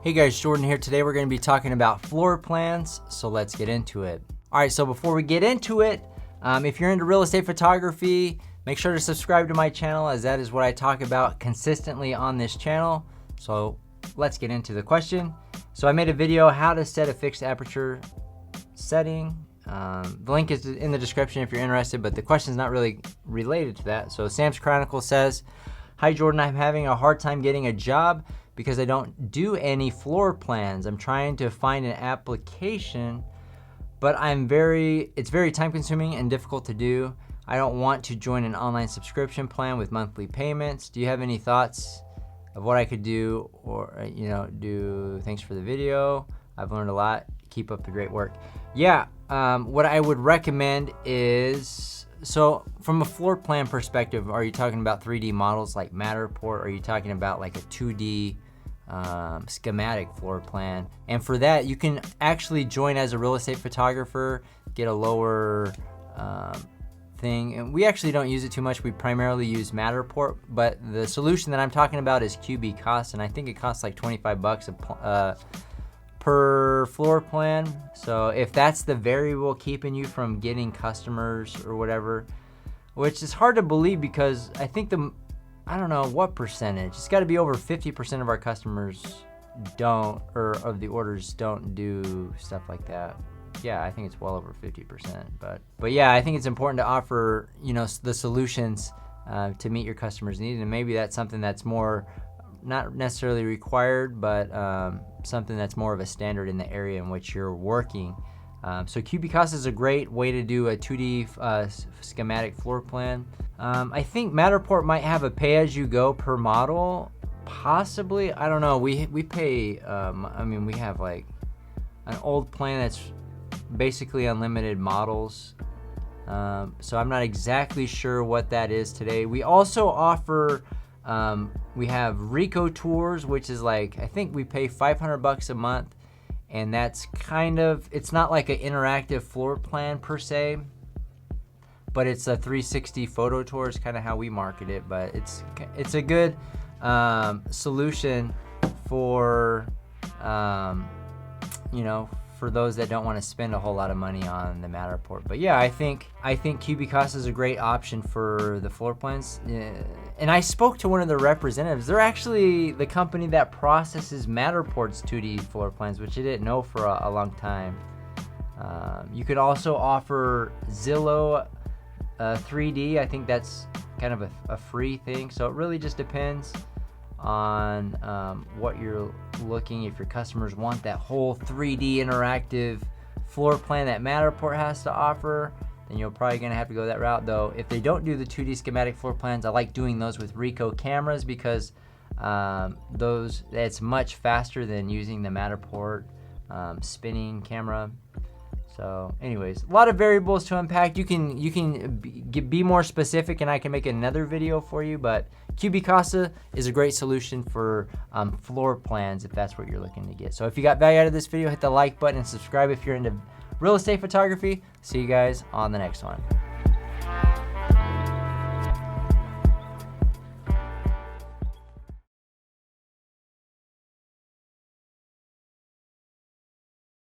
Hey guys, Jordan here. Today we're going to be talking about floor plans, so let's get into it. All right, so before we get into it, if you're into real estate photography, make sure to subscribe to my channel, as that is what I talk about consistently on this channel. So let's get into the question. So I made a video how to set a fixed aperture setting. The link is in the description if you're interested, but the question is not really related to that. So Sam's Chronicle says, "Hi Jordan, I'm having a hard time getting a job because I don't do any floor plans. I'm trying to find an application, but it's very time consuming and difficult to do. I don't want to join an online subscription plan with monthly payments. Do you have any thoughts of what I could do or, do? Thanks for the video. I've learned a lot. Keep up the great work." Yeah, what I would recommend is, so from a floor plan perspective, are you talking about 3D models like Matterport? Or are you talking about like a 2D schematic floor plan? And for that, you can actually join as a real estate photographer, get a lower thing. And we actually don't use it too much. We primarily use Matterport, but the solution that I'm talking about is QB Cost, and I think it costs like 25 bucks per floor plan. So if that's the variable keeping you from getting customers or whatever, which is hard to believe because I think I don't know what percentage, it's got to be over 50% of our customers don't, or of the orders don't do stuff like that. Yeah, I think it's well over 50%, but yeah, I think it's important to offer, the solutions to meet your customers' needs, and maybe that's something that's more, not necessarily required, but something that's more of a standard in the area in which you're working. So QB is a great way to do a 2D schematic floor plan. I think Matterport might have a pay-as-you-go per model, possibly. I don't know. We pay. We have like an old plan that's basically unlimited models. So I'm not exactly sure what that is today. We also offer. We have Rico tours, which is like, I think we pay 500 bucks a month, and that's it's not like an interactive floor plan per se, but it's a 360 photo tour is kind of how we market it. But it's a good solution for for those that don't want to spend a whole lot of money on the Matterport. But yeah, I think QB is a great option for the floor plans. And I spoke to one of the representatives. They're actually the company that processes Matterport's 2D floor plans, which I didn't know for a long time. You could also offer Zillow 3D. I think that's kind of a free thing. So it really just depends on what you're looking. If your customers want that whole 3D interactive floor plan that Matterport has to offer, then you're probably gonna have to go that route. Though if they don't do the 2D schematic floor plans, I like doing those with Rico cameras because it's much faster than using the Matterport spinning camera. So anyways, a lot of variables to unpack. You can be more specific, and I can make another video for you, but QB is a great solution for floor plans if that's what you're looking to get. So if you got value out of this video, hit the like button and subscribe if you're into real estate photography. See you guys on the next one.